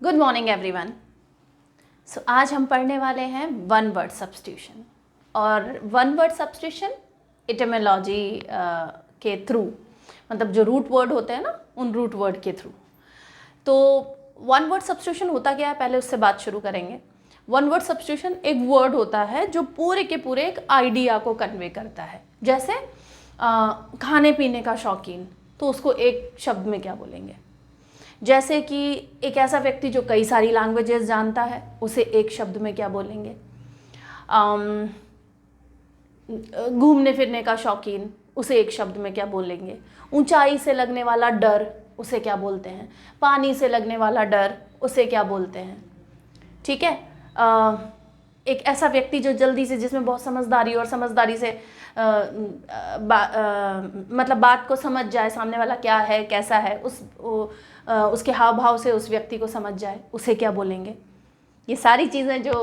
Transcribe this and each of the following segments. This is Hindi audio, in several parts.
Good morning everyone. सो आज हम पढ़ने वाले हैं वन वर्ड सब्स्टिट्यूशन और वन वर्ड सब्स्टिट्यूशन इटिमोलॉजी के थ्रू, मतलब जो रूट वर्ड होते हैं ना उन रूट वर्ड के थ्रू। तो वन वर्ड सब्स्टिट्यूशन होता क्या है, पहले उससे बात शुरू करेंगे। वन वर्ड सब्स्टिट्यूशन एक वर्ड होता है जो पूरे के पूरे एक आइडिया को कन्वे करता है। जैसे खाने पीने का शौकीन, तो उसको एक शब्द में क्या बोलेंगे। जैसे कि एक ऐसा व्यक्ति जो कई सारी लैंग्वेजेस जानता है, उसे एक शब्द में क्या बोलेंगे। घूमने फिरने का शौकीन, उसे एक शब्द में क्या बोलेंगे। ऊंचाई से लगने वाला डर, उसे क्या बोलते हैं। पानी से लगने वाला डर, उसे क्या बोलते हैं। ठीक है। एक ऐसा व्यक्ति जो जल्दी से, जिसमें बहुत समझदारी और समझदारी से मतलब बात को समझ जाए, सामने वाला क्या है कैसा है, उसके हाव भाव से उस व्यक्ति को समझ जाए, उसे क्या बोलेंगे। ये सारी चीज़ें जो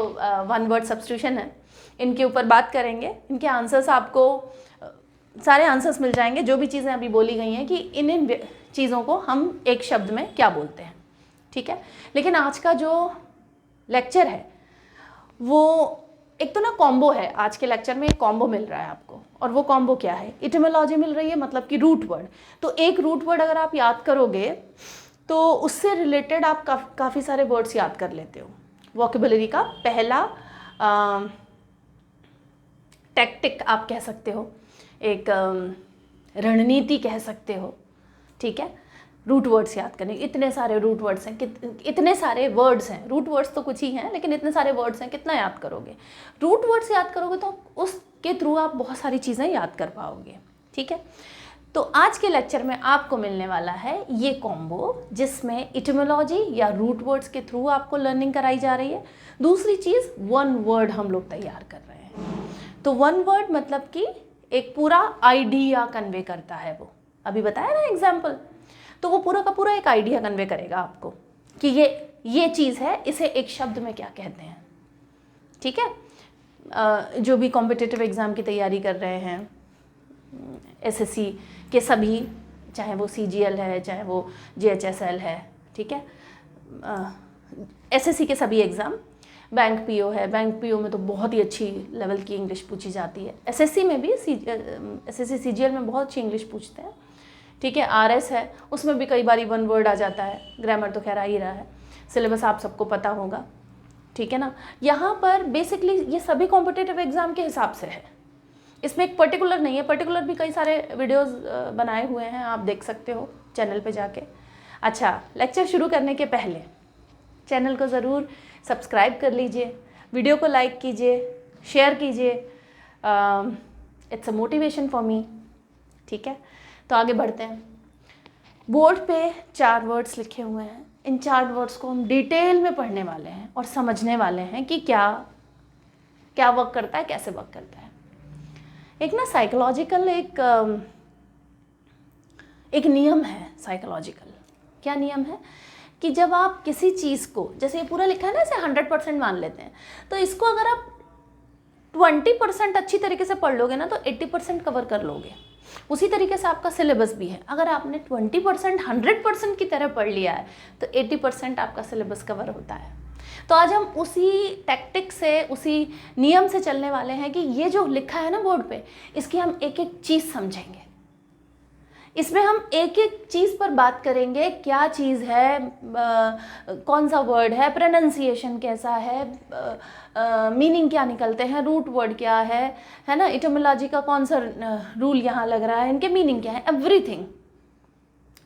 वन वर्ड सब्स्टिट्यूशन है, इनके ऊपर बात करेंगे। इनके आंसर्स आपको सारे आंसर्स मिल जाएंगे, जो भी चीज़ें अभी बोली गई हैं कि इन चीज़ों को हम एक शब्द में क्या बोलते हैं। ठीक है। लेकिन आज का जो लेक्चर है वो एक तो ना कॉम्बो है। आज के लेक्चर में एक कॉम्बो मिल रहा है आपको, और वो कॉम्बो क्या है, इटिमोलॉजी मिल रही है, मतलब कि रूट वर्ड। तो एक रूट वर्ड अगर आप याद करोगे तो उससे रिलेटेड आप काफ़ी सारे वर्ड्स याद कर लेते हो। वोकेबुलरी का पहला टैक्टिक आप कह सकते हो, एक रणनीति कह सकते हो। ठीक है। रूट वर्ड्स याद करने, इतने सारे रूट वर्ड्स हैं, इतने सारे वर्ड्स हैं। रूट वर्ड्स तो कुछ ही हैं, लेकिन इतने सारे वर्ड्स हैं, कितना याद करोगे। रूट वर्ड्स याद करोगे तो उसके थ्रू आप बहुत सारी चीज़ें याद कर पाओगे। ठीक है। तो आज के लेक्चर में आपको मिलने वाला है ये कॉम्बो, जिसमें इटिमोलॉजी या रूट वर्ड्स के थ्रू आपको लर्निंग कराई जा रही है। दूसरी चीज़, वन वर्ड हम लोग तैयार कर रहे हैं। तो वन वर्ड मतलब कि एक पूरा आइडिया कन्वे करता है। वो अभी बताया ना एग्जाम्पल, तो वो पूरा का पूरा एक आइडिया कन्वे करेगा आपको कि ये चीज़ है, इसे एक शब्द में क्या कहते हैं। ठीक है। जो भी कॉम्पिटिटिव एग्ज़ाम की तैयारी कर रहे हैं, एसएससी के सभी, चाहे वो सीजीएल है चाहे वो जेएचएसएल है, ठीक है, एसएससी के सभी एग्ज़ाम, बैंक पीओ है, बैंक पीओ में तो बहुत ही अच्छी लेवल की इंग्लिश पूछी जाती है। एसएससी में भी एसएससी सीजीएल में बहुत अच्छी इंग्लिश पूछते हैं। ठीक है। आरएस है, उसमें भी कई बारी वन वर्ड आ जाता है। ग्रामर तो खैर आ ही रहा है, सिलेबस आप सबको पता होगा। ठीक है ना। यहाँ पर बेसिकली ये सभी कॉम्पिटिटिव एग्ज़ाम के हिसाब से है, इसमें एक पर्टिकुलर नहीं है। पर्टिकुलर भी कई सारे वीडियोस बनाए हुए हैं, आप देख सकते हो चैनल पे जाके। अच्छा, लेक्चर शुरू करने के पहले चैनल को ज़रूर सब्सक्राइब कर लीजिए, वीडियो को लाइक कीजिए, शेयर कीजिए। It's a motivation for me. ठीक है। तो आगे बढ़ते हैं। बोर्ड पे 4 वर्ड्स लिखे हुए हैं। इन 4 वर्ड्स को हम डिटेल में पढ़ने वाले हैं और समझने वाले हैं कि क्या क्या वर्क करता है, कैसे वर्क करता है। एक ना साइकोलॉजिकल एक नियम है साइकोलॉजिकल। क्या नियम है कि जब आप किसी चीज़ को, जैसे ये पूरा लिखा है ना, इसे 100% मान लेते हैं, तो इसको अगर आप 20% अच्छी तरीके से पढ़ लोगे ना तो 80% कवर कर लोगे। उसी तरीके से आपका सिलेबस भी है। अगर आपने 20% 100% की तरह पढ़ लिया है तो 80% आपका सिलेबस कवर होता है। तो आज हम उसी टैक्टिक से, उसी नियम से चलने वाले हैं कि ये जो लिखा है ना बोर्ड पे, इसकी हम एक एक चीज़ समझेंगे। इसमें हम एक एक चीज़ पर बात करेंगे, क्या चीज़ है, कौन सा वर्ड है, प्रोनाउंसिएशन कैसा है, मीनिंग क्या निकलते हैं, रूट वर्ड क्या है ना, इटिमोलॉजी का कौन सा रूल यहाँ लग रहा है, इनके मीनिंग क्या है, एवरीथिंग।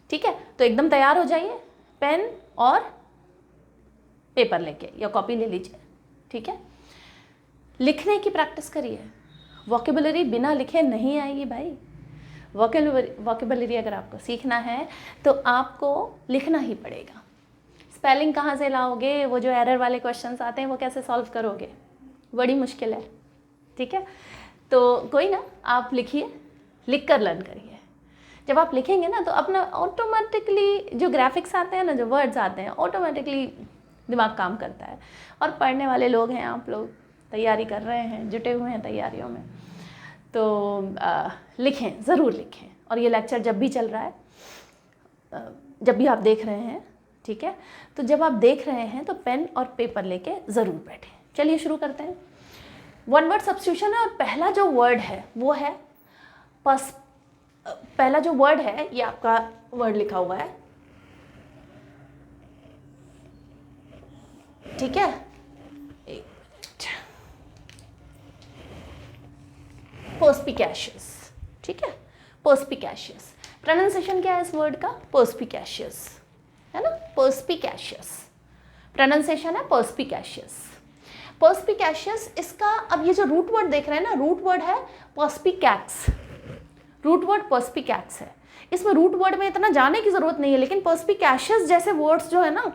ठीक है। तो एकदम तैयार हो जाइए, पेन और पेपर लेके या कॉपी ले लीजिए। ठीक है। लिखने की प्रैक्टिस करिए। वोकेबुलरी बिना लिखे नहीं आएगी भाई। वोकेबुलरी अगर आपको सीखना है तो आपको लिखना ही पड़ेगा। स्पेलिंग कहाँ से लाओगे, वो जो एरर वाले क्वेश्चंस आते हैं वो कैसे सॉल्व करोगे, बड़ी मुश्किल है। ठीक है। तो कोई ना, आप लिखिए, लिख कर लर्न करिए। जब आप लिखेंगे ना तो अपना ऑटोमेटिकली जो ग्राफिक्स आते हैं ना, जो वर्ड्स आते हैं, ऑटोमेटिकली दिमाग काम करता है। और पढ़ने वाले लोग हैं, आप लोग तैयारी कर रहे हैं, जुटे हुए हैं तैयारियों में, तो लिखें, ज़रूर लिखें। और ये लेक्चर जब भी चल रहा है, जब भी आप देख रहे हैं, ठीक है, तो जब आप देख रहे हैं तो पेन और पेपर लेके ज़रूर बैठें। चलिए शुरू करते हैं। वन वर्ड सब्स्टिट्यूशन है और पहला जो वर्ड है वो है पहला जो वर्ड है ये आपका वर्ड लिखा हुआ है, ठीक है। पर्स्पिकैशियस, ठीक है, पर्स्पिकैशियस। प्रोनाउंसिएशन क्या है इस वर्ड का? पर्स्पिकैशियस, है ना, पर्स्पिकैशियस। प्रोनाउंसिएशन है पर्स्पिकैशियस। पर्स्पिकैशियस इसका, अब ये जो रूट वर्ड देख रहे हैं ना, रूट वर्ड है पर्स्पिकैक्स। रूट वर्ड पर्स्पिकैक्स है। इसमें रूट वर्ड में इतना जाने की जरूरत नहीं है, लेकिन पर्स्पिकैशियस जैसे वर्ड्स जो है ना,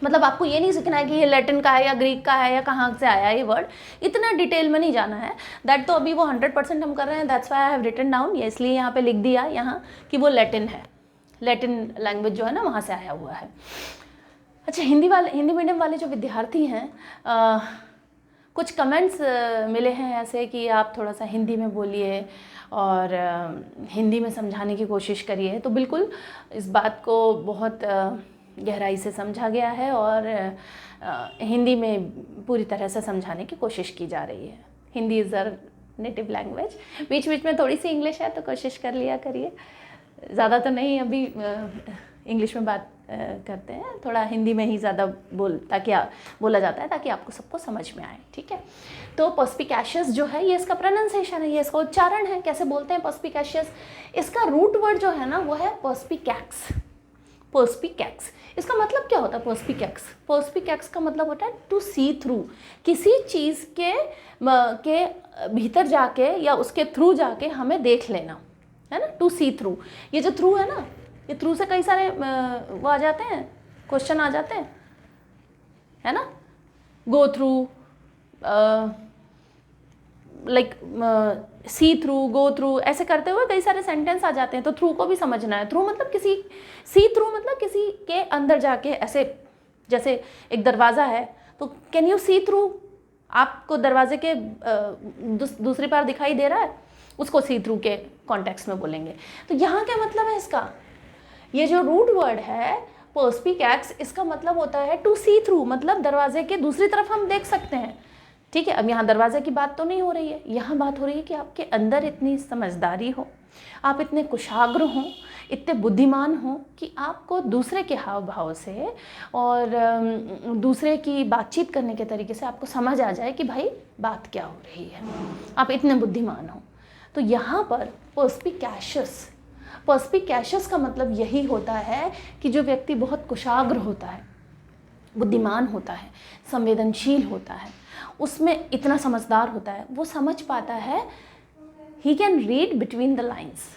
मतलब आपको ये नहीं सीखना है कि ये लैटिन का है या ग्रीक का है या कहाँ से आया ये वर्ड, इतना डिटेल में नहीं जाना है। दैट तो अभी वो 100% हम कर रहे हैं, that's why I have written down, ये इसलिए यहाँ पे लिख दिया यहाँ कि वो लैटिन है, लैटिन लैंग्वेज जो है ना वहाँ से आया हुआ है। अच्छा, हिंदी मीडियम वाले जो विद्यार्थी हैं, कुछ कमेंट्स मिले हैं ऐसे कि आप थोड़ा सा हिंदी में बोलिए और हिंदी में समझाने की कोशिश करिए। तो बिल्कुल इस बात को बहुत गहराई से समझा गया है और हिंदी में पूरी तरह से समझाने की कोशिश की जा रही है। Hindi is our native language. बीच बीच में थोड़ी सी इंग्लिश है तो कोशिश कर लिया करिए, ज़्यादा तो नहीं, अभी इंग्लिश में बात करते हैं, थोड़ा हिंदी में ही ज़्यादा बोला जाता है ताकि आपको सबको समझ में आए, ठीक है। तो पर्स्पिकैशियस जो है ये इसका प्रोनाउंसिएशन है, ये इसका उच्चारण है, कैसे बोलते हैं पर्स्पिकैशियस। इसका रूट वर्ड जो है ना वो है पर्स्पिकैक्स। पर्स्पिकैक्स इसका मतलब क्या होता है? पर्स्पिकैक्स, पर्स्पिकैक्स का मतलब होता है टू सी थ्रू, किसी चीज़ के भीतर जाके या उसके थ्रू जाके हमें देख लेना, है ना, टू सी थ्रू। ये जो थ्रू है ना, ये थ्रू से कई सारे वो आ जाते हैं, क्वेश्चन आ जाते हैं, है ना, गो थ्रू, लाइक सी थ्रू, गो थ्रू, ऐसे करते हुए कई सारे सेंटेंस आ जाते हैं। तो थ्रू को भी समझना है। थ्रू मतलब किसी, सी थ्रू मतलब किसी के अंदर जाके, ऐसे जैसे एक दरवाज़ा है तो कैन यू सी थ्रू, आपको दरवाजे के दूसरी पार दिखाई दे रहा है, उसको सी थ्रू के कॉन्टेक्स्ट में बोलेंगे। तो यहाँ क्या मतलब है इसका? ये जो रूट वर्ड है पर्स्पिकैक्स, इसका मतलब होता है टू सी थ्रू, मतलब दरवाजे के दूसरी तरफ हम देख सकते हैं, ठीक है। अब यहाँ दरवाजे की बात तो नहीं हो रही है, यहाँ बात हो रही है कि आपके अंदर इतनी समझदारी हो, आप इतने कुशाग्र हों, इतने बुद्धिमान हों कि आपको दूसरे के हाव भाव से और दूसरे की बातचीत करने के तरीके से आपको समझ आ जाए कि भाई बात क्या हो रही है, आप इतने बुद्धिमान हो। तो यहाँ पर पर्स्पिकैशियस, पर्स्पिकैशियस का मतलब यही होता है कि जो व्यक्ति बहुत कुशाग्र होता है, बुद्धिमान होता है, संवेदनशील होता है, उसमें इतना समझदार होता है, वो समझ पाता है, he can read between the lines.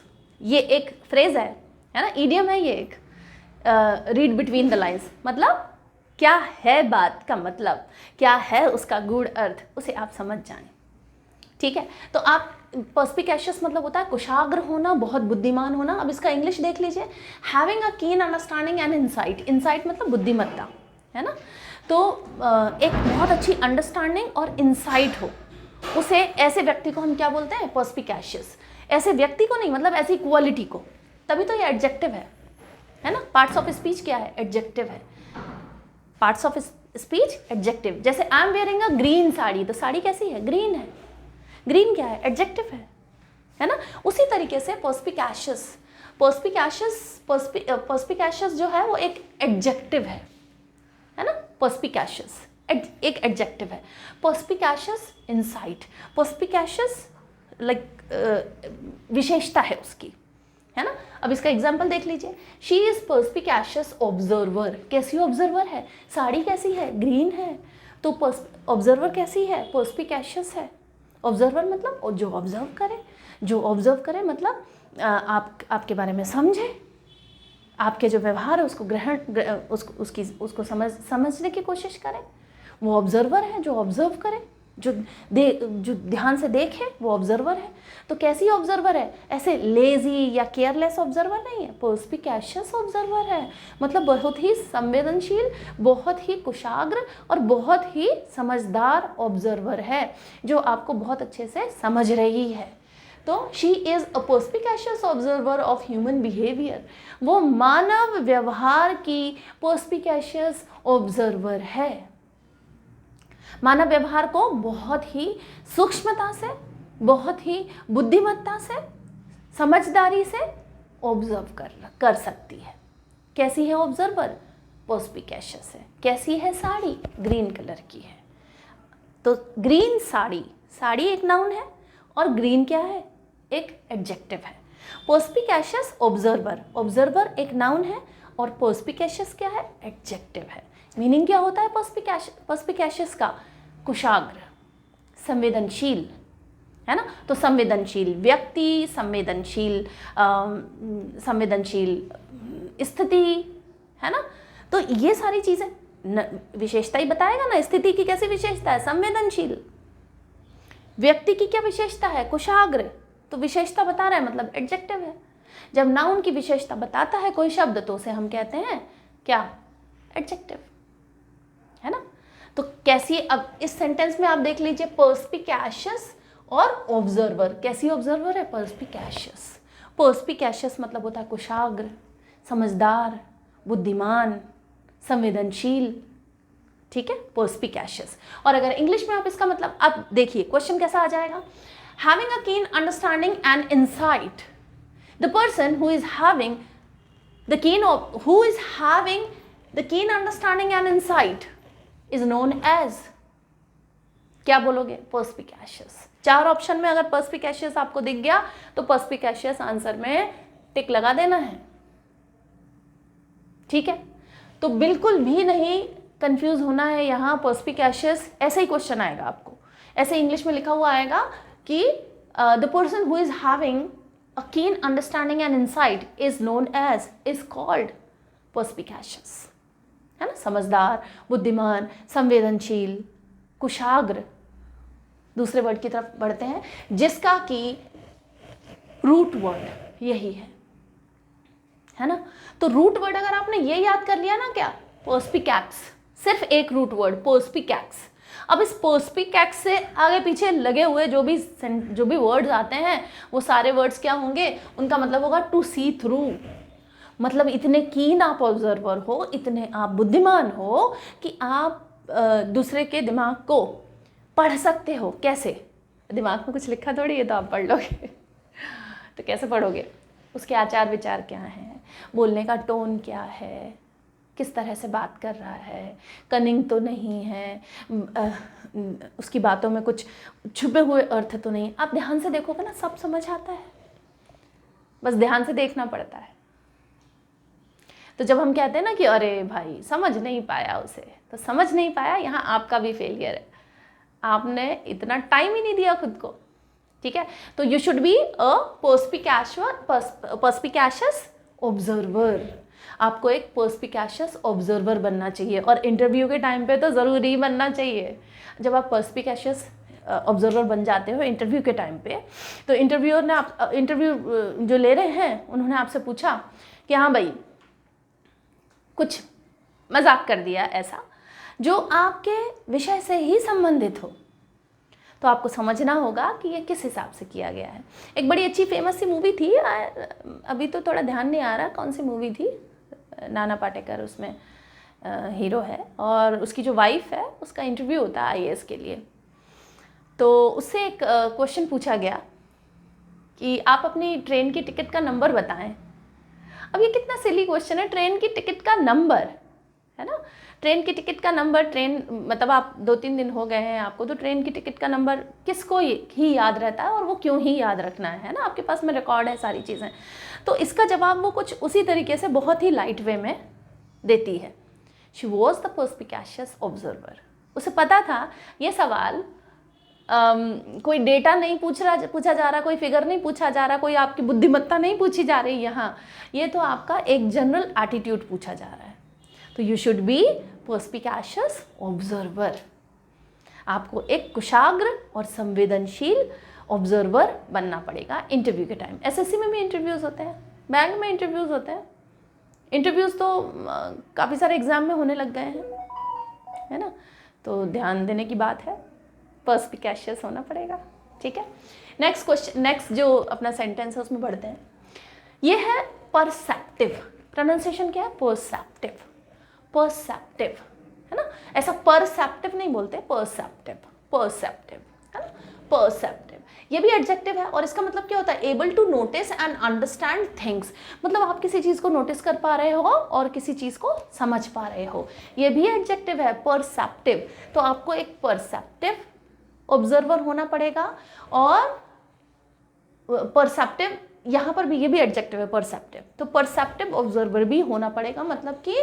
ये एक फ्रेज है ना, इडियम है ये एक, रीड बिटवीन द लाइन्स, मतलब क्या है बात का मतलब, क्या है उसका गूढ़ अर्थ, उसे आप समझ जाएं, ठीक है। तो आप पर्स्पिकैशियस मतलब होता है कुशाग्र होना, बहुत बुद्धिमान होना। अब इसका इंग्लिश देख लीजिए, having a keen understanding and insight. Insight मतलब बुद्धिमत्ता, है ना। तो एक बहुत अच्छी अंडरस्टैंडिंग और इंसाइट हो, उसे, ऐसे व्यक्ति को हम क्या बोलते हैं? पर्स्पिकैशियस। ऐसे व्यक्ति को नहीं, मतलब ऐसी क्वालिटी को, तभी तो ये एडजेक्टिव है ना। पार्ट्स ऑफ स्पीच क्या है? एडजेक्टिव है। Parts of speech adjective. जैसे I am wearing a green sari, तो साड़ी कैसी है? ग्रीन है। ग्रीन क्या है? एडजेक्टिव है ना। उसी तरीके से पर्स्पिकैशियस, पर्स्पिकैशियस जो है वो एक एडजेक्टिव है ना। पर्स्पिकैशियस एक एडजेक्टिव है। पर्स्पिकैशियस इंसाइट, पर्स्पिकैशियस लाइक विशेषता है उसकी, है ना। अब इसका एग्जाम्पल देख लीजिए, शी इज पर्स्पिकैशियस ऑब्जर्वर। कैसी ऑब्जर्वर है? साड़ी कैसी है? ग्रीन है। तो ऑब्जर्वर कैसी है? पर्स्पिकैशियस है। ऑब्जर्वर मतलब जो ऑब्जर्व करे, जो ऑब्जर्व करे मतलब आपके बारे में समझे, आपके जो व्यवहार है उसको उसको समझने की कोशिश करें, वो ऑब्जर्वर है। जो ऑब्जर्व करे, जो ध्यान से देखे, वो ऑब्जर्वर है। तो कैसी ऑब्जर्वर है? ऐसे लेजी या केयरलेस ऑब्जर्वर नहीं है, पर्स्पिकैशियस ऑब्जर्वर है। मतलब बहुत ही संवेदनशील, बहुत ही कुशाग्र और बहुत ही समझदार ऑब्जर्वर है, जो आपको बहुत अच्छे से समझ रही है। तो she is a perspicacious observer of human behaviour, वो मानव व्यवहार की पर्स्पिकेशियस ऑब्जर्वर है। मानव व्यवहार को बहुत ही सूक्ष्मता से, बहुत ही बुद्धिमत्ता से, समझदारी से ऑब्जर्व कर सकती है। कैसी है ऑब्जर्वर? पर्स्पिकेशियस है। कैसी है साड़ी? ग्रीन कलर की है। तो ग्रीन साड़ी, साड़ी एक नाउन है और ग्रीन क्या है? एक एडजेक्टिव है। पर्स्पिकेशियस ऑब्जर्वर, ऑब्जर्वर एक नाउन है और पर्स्पिकेशियस क्या है? एडजेक्टिव है। मीनिंग क्या होता है पर्स्पिकेशियस का? कुशाग्र, संवेदनशील, है ना। तो संवेदनशील व्यक्ति, संवेदनशील स्थिति, है ना। तो ये सारी चीज़ें विशेषता ही बताएगा ना। स्थिति की कैसी विशेषता है? संवेदनशील। व्यक्ति की क्या विशेषता है? कुशाग्र। तो विशेषता बता रहा है मतलब एडजेक्टिव है। जब नाउन की विशेषता बताता है कोई शब्द तो उसे हम कहते हैं क्या? एडजेक्टिव, है ना। तो कैसी, अब इस सेंटेंस में आप देख लीजिए पर्स्पिकेशियस और ऑब्जर्वर। कैसी ऑब्जर्वर है? पर्स्पिकेशियस। पर्स्पिकेशियस मतलब होता है कुशाग्र, समझदार, बुद्धिमान, संवेदनशील, ठीक है, पर्स्पिकेशियस। और अगर इंग्लिश में आप इसका मतलब, अब देखिए क्वेश्चन कैसा आ जाएगा। Having a keen understanding and insight, the person who is having the keen understanding and insight is known as, क्या बोलोगे? पर्स्पिकेशियस। 4 ऑप्शन में अगर पर्स्पिकेशियस आपको दिख गया तो पर्स्पिकेशियस आंसर में टिक लगा देना है, ठीक है। तो बिल्कुल भी नहीं कंफ्यूज होना है यहाँ। पर्स्पिकेशियस ऐसे ही क्वेश्चन आएगा आपको, ऐसे इंग्लिश में लिखा हुआ आएगा कि the person who is having a keen understanding and insight is known as, is called perspicacious, है ना। समझदार, बुद्धिमान, संवेदनशील, कुशाग्र। दूसरे वर्ड की तरफ बढ़ते हैं जिसका कि रूट वर्ड यही है ना। तो रूट वर्ड अगर आपने ये याद कर लिया ना, क्या? पर्स्पिकैक्स, सिर्फ एक रूट वर्ड पर्स्पिकैक्स। अब इस पर्स्पिकैक्स से आगे पीछे लगे हुए जो भी वर्ड्स आते हैं वो सारे वर्ड्स क्या होंगे? उनका मतलब होगा टू सी थ्रू। मतलब इतने कीन आप ऑब्जर्वर हो, इतने आप बुद्धिमान हो कि आप दूसरे के दिमाग को पढ़ सकते हो। कैसे? दिमाग में कुछ लिखा थोड़ी है तो आप पढ़ लोगे तो कैसे पढ़ोगे? उसके आचार विचार क्या हैं, बोलने का टोन क्या है, किस तरह से बात कर रहा है, कनिंग तो नहीं है, उसकी बातों में कुछ छुपे हुए अर्थ तो नहीं। आप ध्यान से देखोगे ना, सब समझ आता है, बस ध्यान से देखना पड़ता है। तो जब हम कहते हैं ना कि अरे भाई समझ नहीं पाया उसे, तो समझ नहीं पाया, यहाँ आपका भी फेलियर है, आपने इतना टाइम ही नहीं दिया खुद को, ठीक है। तो you should be a perspicacious observer. आपको एक पर्स्पिकेशियस ऑब्जर्वर बनना चाहिए और इंटरव्यू के टाइम पे तो ज़रूरी बनना चाहिए। जब आप पर्स्पिकेशियस ऑब्जर्वर बन जाते हो इंटरव्यू के टाइम पे, तो इंटरव्यूअर ने इंटरव्यू जो ले रहे हैं उन्होंने आपसे पूछा कि हाँ भाई, कुछ मजाक कर दिया ऐसा जो आपके विषय से ही संबंधित हो, तो आपको समझना होगा कि ये किस हिसाब से किया गया है। एक बड़ी अच्छी फेमस सी मूवी थी, अभी तो थोड़ा ध्यान नहीं आ रहा कौन सी मूवी थी, नाना पाटेकर उसमें हीरो है और उसकी जो वाइफ है उसका इंटरव्यू होता है आईएएस के लिए। तो उससे एक क्वेश्चन पूछा गया कि आप अपनी ट्रेन की टिकट का नंबर बताएं। अब ये कितना सिली क्वेश्चन है, ट्रेन की टिकट का नंबर, है ना। ट्रेन की टिकट का नंबर, ट्रेन मतलब आप 2-3 दिन हो गए हैं आपको, तो ट्रेन की टिकट का नंबर किसको ही याद रहता है और वो क्यों ही याद रखना है ना, आपके पास में रिकॉर्ड है सारी चीज़ें। तो इसका जवाब वो कुछ उसी तरीके से बहुत ही लाइट वे में देती है। She was the perspicacious observer. उसे पता था ये सवाल कोई डेटा नहीं पूछा जा रहा, कोई फिगर नहीं पूछा जा रहा, कोई आपकी बुद्धिमत्ता नहीं पूछी जा रही यहाँ, ये तो आपका एक जनरल एटीट्यूड पूछा जा रहा है। तो यू शुड बी पर्स्पिकेशियस ऑब्जर्वर। आपको एक कुशाग्र और संवेदनशील ऑब्जर्वर बनना पड़ेगा इंटरव्यू के टाइम। एसएससी में भी इंटरव्यूज़ होते हैं, बैंक में इंटरव्यूज़ होते हैं, इंटरव्यूज़ तो काफ़ी सारे एग्ज़ाम में होने लग गए हैं, है ना। तो ध्यान देने की बात है, पर्स्पिकेशियस होना पड़ेगा, ठीक है, नेक्स्ट क्वेश्चन, नेक्स्ट जो अपना सेंटेंस है उसमें बढ़ते हैं। ये है परसेप्टिव, प्रोनाउंसिएशन क्या है? परसेप्टिव, परसेप्टिव, है ना, ऐसा परसेप्टिव नहीं बोलते, परसेप्टिव, परसेप्टिव, है ना, परसेप्टिव। ये भी एडजेक्टिव है और इसका मतलब क्या होता है? Able to notice and understand things, मतलब आप किसी चीज़ को नोटिस कर पा रहे हो और किसी चीज़ को समझ पा रहे हो, ये भी एडजेक्टिव है, परसेप्टिव। तो आपको एक परसेप्टिव ऑब्जर्वर होना पड़ेगा और परसेप्टिव, यहाँ पर भी ये भी एडजेक्टिव है परसेप्टिव, तो परसेप्टिव ऑब्जर्वर भी होना पड़ेगा, मतलब कि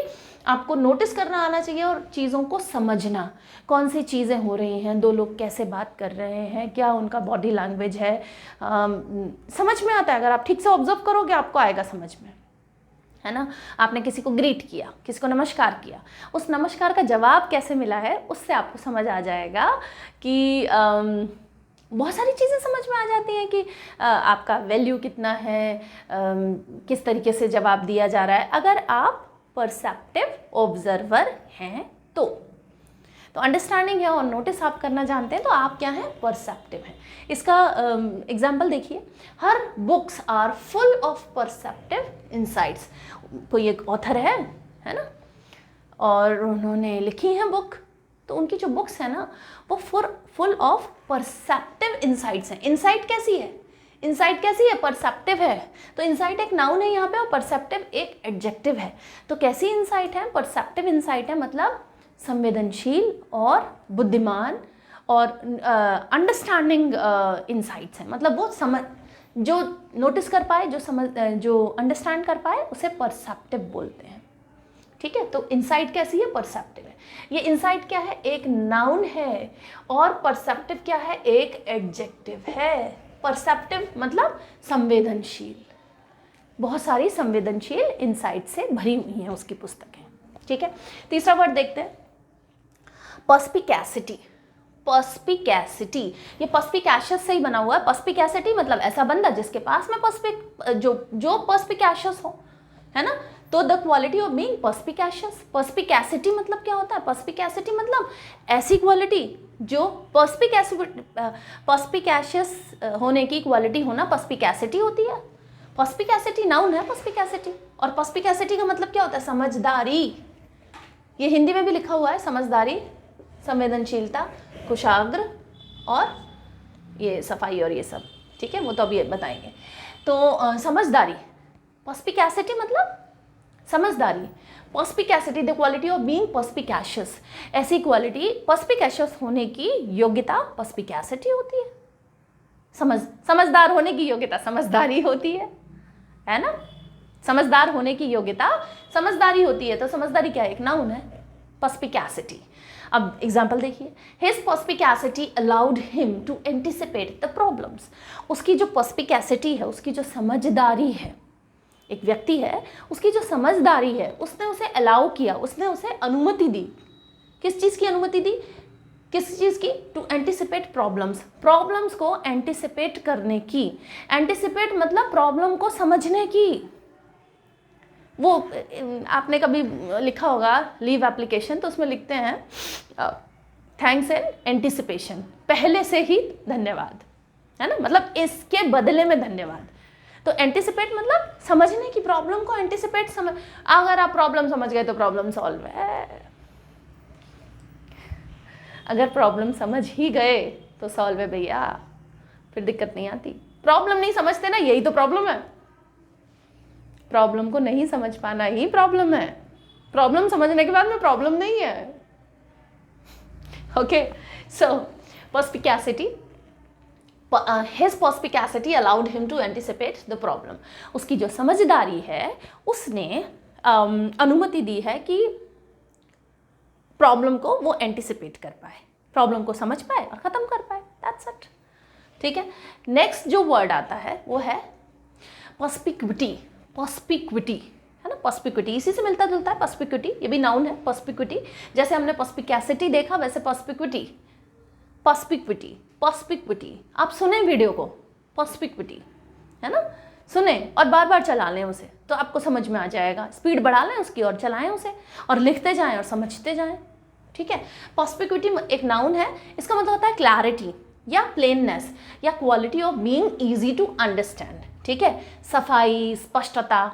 आपको नोटिस करना आना चाहिए और चीज़ों को समझना, कौन सी चीज़ें हो रही हैं, दो लोग कैसे बात कर रहे हैं, क्या उनका बॉडी लैंग्वेज है, समझ में आता है। अगर आप ठीक से ऑब्जर्व करोगे आपको आएगा समझ में, है ना। आपने किसी को ग्रीट किया, किसी को नमस्कार किया, उस नमस्कार का जवाब कैसे मिला है उससे आपको समझ आ जाएगा कि बहुत सारी चीज़ें समझ में आ जाती हैं कि आपका वैल्यू कितना है, किस तरीके से जवाब दिया जा रहा है, अगर आप परसेप्टिव ऑब्जर्वर हैं तो अंडरस्टैंडिंग है और नोटिस आप करना जानते हैं तो आप क्या हैं? परसेप्टिव हैं। इसका एग्जाम्पल देखिए, हर books are full of perceptive insights. कोई एक ऑथर है ना, और उन्होंने लिखी है बुक, तो उनकी जो बुक्स है ना वो फुल ऑफ परसेप्टिव इंसाइट्स हैं। इंसाइट कैसी है? इंसाइट कैसी है? परसेप्टिव है। तो इंसाइट एक नाउन है यहाँ पे और परसेप्टिव एक एडजेक्टिव है। तो कैसी इंसाइट है? परसेप्टिव इंसाइट है, मतलब संवेदनशील और बुद्धिमान और अंडरस्टैंडिंग इंसाइट्स हैं, मतलब वो समझ, जो नोटिस कर पाए, जो समझ, जो अंडरस्टैंड कर पाए उसे परसेप्टिव बोलते हैं। ठीक है, तो इंसाइट कैसी है? परसेप्टिव है। ये इंसाइट क्या है? एक नाउन है और परसेप्टिव क्या है? एक एडजेक्टिव है। परसेप्टिव मतलब संवेदनशील, बहुत सारी संवेदनशील इंसाइट से भरी हुई हैं उसकी पुस्तकें। ठीक है, तीसरा वर्ड देखते हैं, पर्स्पिकैसिटी। पर्स्पिकैसिटी, ये पर्स्पिकैशियस से ही बना हुआ है। पर्स्पिकैसिटी मतलब ऐसा बंदा जिसके पास में जो पर्स्पिकैशियस हो, है ना, तो द क्वालिटी ऑफ बीइंग पर्स्पिकैशियस। पर्स्पिकैसिटी मतलब क्या होता है? पर्स्पिकैसिटी मतलब ऐसी क्वालिटी जो पर्स्पिकैशियस होने की क्वालिटी होना पर्स्पिकैसिटी होती है। पर्स्पिकैसिटी नाउन है पर्स्पिकैसिटी, और पर्स्पिकैसिटी का मतलब क्या होता है? समझदारी। ये हिंदी में भी लिखा हुआ है, समझदारी, संवेदनशीलता, कुशाग्र और ये सफाई और ये सब। ठीक है, वो तो अभी बताएंगे। तो समझदारी, पर्स्पिकैसिटी मतलब समझदारी। पर्स्पिकैसिटी द क्वालिटी ऑफ बीइंग पर्स्पिकैशियस, ऐसी क्वालिटी, पर्स्पिकैशियस होने की योग्यता पर्स्पिकैसिटी होती है। समझदार होने की योग्यता समझदारी होती है ना। समझदार होने की योग्यता समझदारी होती है, तो समझदारी क्या है? एक नाउन है, पर्स्पिकैसिटी। अब एग्जाम्पल देखिए, his perspicacity allowed him to anticipate the problems. उसकी जो पर्स्पिकैसिटी है, उसकी जो समझदारी है, एक व्यक्ति है, उसकी जो समझदारी है, उसने उसे अलाउ किया, उसने उसे अनुमति दी। किस चीज़ की अनुमति दी? किस चीज़ की? टू एंटिसिपेट प्रॉब्लम्स, प्रॉब्लम्स को एंटिसिपेट करने की। एंटिसिपेट मतलब प्रॉब्लम को समझने की। वो आपने कभी लिखा होगा लीव एप्लीकेशन, तो उसमें लिखते हैं थैंक्स इन एंटिसिपेशन, पहले से ही धन्यवाद, है ना, मतलब इसके बदले में धन्यवाद। तो एंटिसिपेट मतलब समझने की, प्रॉब्लम को एंटिसिपेट समझ। अगर आप प्रॉब्लम समझ गए तो प्रॉब्लम सॉल्व है, अगर प्रॉब्लम समझ ही गए तो सॉल्व है भैया, फिर दिक्कत नहीं आती। प्रॉब्लम नहीं समझते ना, यही तो प्रॉब्लम है। प्रॉब्लम को नहीं समझ पाना ही प्रॉब्लम है। प्रॉब्लम समझने के बाद में प्रॉब्लम नहीं है। Okay, so पर्स्पिकैसिटी, his perspicacity allowed him to anticipate the problem. उसकी जो समझदारी है उसने अनुमति दी है कि प्रॉब्लम को वो एंटिसिपेट कर पाए, प्रॉब्लम को समझ पाए और ख़त्म कर पाए। That's it. ठीक है, नेक्स्ट जो वर्ड आता है वो है पर्स्पिक्विटी। पर्स्पिक्विटी है ना, पर्स्पिक्विटी इसी से मिलता जुलता है। पर्स्पिक्विटी ये भी नाउन है, पर्स्पिक्विटी। जैसे हमने पर्स्पिकैसिटी देखा वैसे पर्स्पिक्विटी, पर्स्पिक्विटी, पर्स्पिक्विटी। आप सुने वीडियो को, पर्स्पिक्विटी, है ना, सुने और बार बार चला लें उसे, तो आपको समझ में आ जाएगा। स्पीड बढ़ा लें उसकी और चलाएं उसे, और लिखते जाएं और समझते जाएं। ठीक है, पर्स्पिक्विटी एक नाउन है, इसका मतलब होता है क्लैरिटी, या प्लेननेस या quality of being easy to understand, ठीक है। सफाई, स्पष्टता,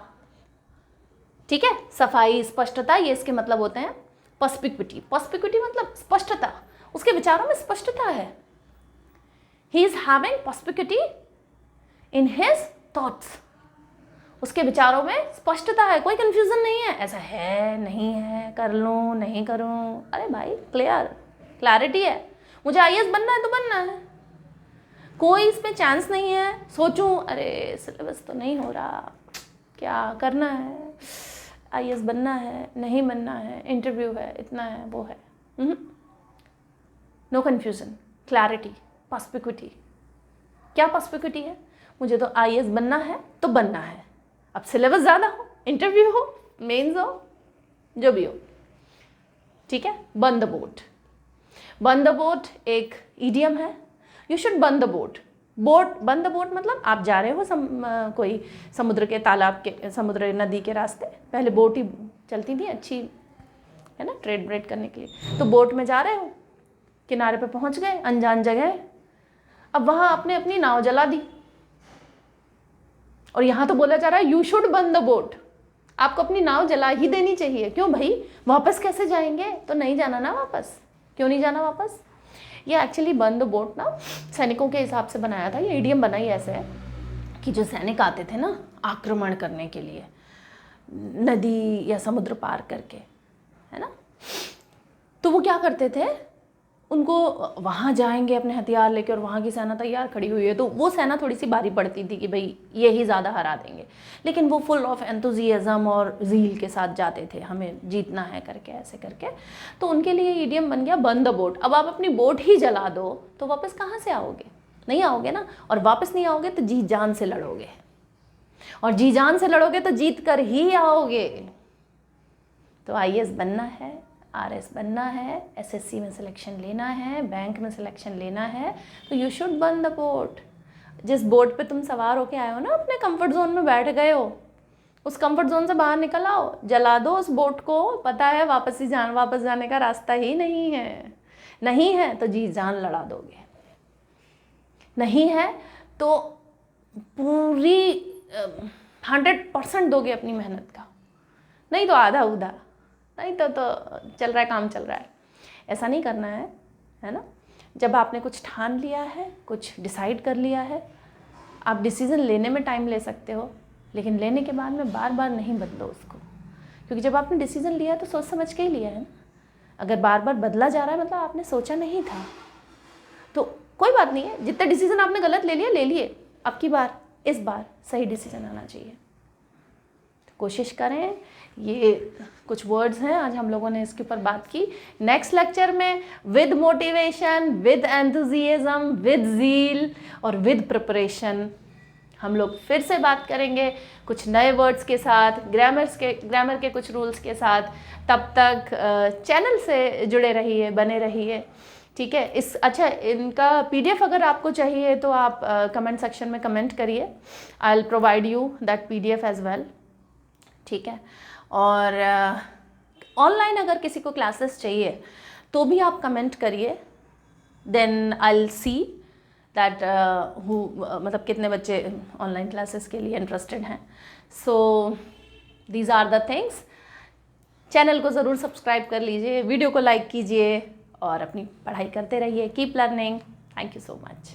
ठीक है, सफाई, स्पष्टता, ये इसके मतलब होते हैं। पर्सपिक्विटी, पर्सपिक्विटी मतलब स्पष्टता, उसके विचारों में स्पष्टता है। He is having perspicuity in his thoughts, उसके विचारों में स्पष्टता है, कोई कंफ्यूजन नहीं है, ऐसा है नहीं है, कर लूँ नहीं करूँ, अरे भाई क्लैरिटी है, मुझे आईएएस बनना है तो बनना है, कोई इसमें चांस नहीं है सोचूं अरे सिलेबस तो नहीं हो रहा, क्या करना है, आईएएस बनना है नहीं बनना है, इंटरव्यू है, इतना है वो है, नो कन्फ्यूजन, क्लैरिटी, पर्सपिक्विटी। क्या पर्सपिक्विटी है? मुझे तो आईएएस बनना है तो बनना है, अब सिलेबस ज़्यादा हो, इंटरव्यू हो, मेंस हो, जो भी हो, ठीक है। Burn the boat, burn the boat एक इडियम है। You should burn the boat, boat, burn the boat मतलब आप जा रहे हो कोई समुद्र के तालाब के, समुद्र नदी के रास्ते, पहले बोट ही चलती थी अच्छी, है ना, ट्रेड ब्रेड करने के लिए, तो बोट में जा रहे हो, किनारे पे पहुंच गए, अनजान जगह, अब वहाँ आपने अपनी नाव जला दी, और यहाँ तो बोला जा रहा है you should burn the boat, आपको अपनी नाव जला ही देनी चाहिए। क्यों भाई, वापस कैसे जाएंगे, तो नहीं जाना ना वापस, क्यों नहीं जाना वापस? ये एक्चुअली बर्न द बोट ना सैनिकों के हिसाब से बनाया था, ये इडियम बनाई ऐसे है कि जो सैनिक आते थे ना आक्रमण करने के लिए नदी या समुद्र पार करके, है ना, तो वो क्या करते थे, उनको वहाँ जाएंगे अपने हथियार लेके और वहाँ की सेना तैयार खड़ी हुई है, तो वो सेना थोड़ी सी भारी पड़ती थी कि भाई ये ही ज़्यादा हरा देंगे, लेकिन वो फुल ऑफ एंथुजियाज्म और ज़ील के साथ जाते थे, हमें जीतना है करके, ऐसे करके, तो उनके लिए इडियम बन गया बर्न द बोट। अब आप अपनी बोट ही जला दो तो वापस कहाँ से आओगे, नहीं आओगे ना, और वापस नहीं आओगे तो जी जान से लड़ोगे, और जी जान से लड़ोगे तो जीत कर ही आओगे। तो आईएएस बनना है, आरएस बनना है, एसएससी में सिलेक्शन लेना है, बैंक में सिलेक्शन लेना है, तो you should burn the boat. जिस बोट पे तुम सवार होके आए हो ना, अपने कंफर्ट जोन में बैठ गए हो, उस कंफर्ट जोन से बाहर निकल आओ, जला दो उस बोट को, पता है वापस जाने का रास्ता ही नहीं है, नहीं है तो जी जान लड़ा दोगे, नहीं है तो पूरी 100% दोगे अपनी मेहनत का, नहीं तो आधा उधा, नहीं तो चल रहा है, काम चल रहा है, ऐसा नहीं करना है ना। जब आपने कुछ ठान लिया है, कुछ डिसाइड कर लिया है, आप डिसीज़न लेने में टाइम ले सकते हो, लेकिन लेने के बाद में बार बार नहीं बदलो उसको, क्योंकि जब आपने डिसीज़न लिया तो सोच समझ के ही लिया है ना। अगर बार बार बदला जा रहा है मतलब आपने सोचा नहीं था, तो कोई बात नहीं है, जितने डिसीज़न आपने गलत ले लिए, अब की बार इस बार सही डिसीज़न आना चाहिए। तो कोशिश करें, ये कुछ वर्ड्स हैं, आज हम लोगों ने इसके ऊपर बात की। नेक्स्ट लेक्चर में with motivation, with enthusiasm, with zeal और विद प्रिपरेशन हम लोग फिर से बात करेंगे कुछ नए वर्ड्स के साथ, ग्रामर के कुछ रूल्स के साथ। तब तक चैनल से जुड़े रहिए, बने रहिए, ठीक है। अच्छा, इनका PDF अगर आपको चाहिए तो आप कमेंट सेक्शन में कमेंट करिए, I will provide you that PDF as well, ठीक है। और ऑनलाइन अगर किसी को क्लासेस चाहिए तो भी आप कमेंट करिए, then I will see that मतलब कितने बच्चे ऑनलाइन क्लासेस के लिए इंटरेस्टेड हैं। So these are the things. Channel को ज़रूर सब्सक्राइब कर लीजिए, वीडियो को लाइक कीजिए और अपनी पढ़ाई करते रहिए। Keep learning. Thank you so much.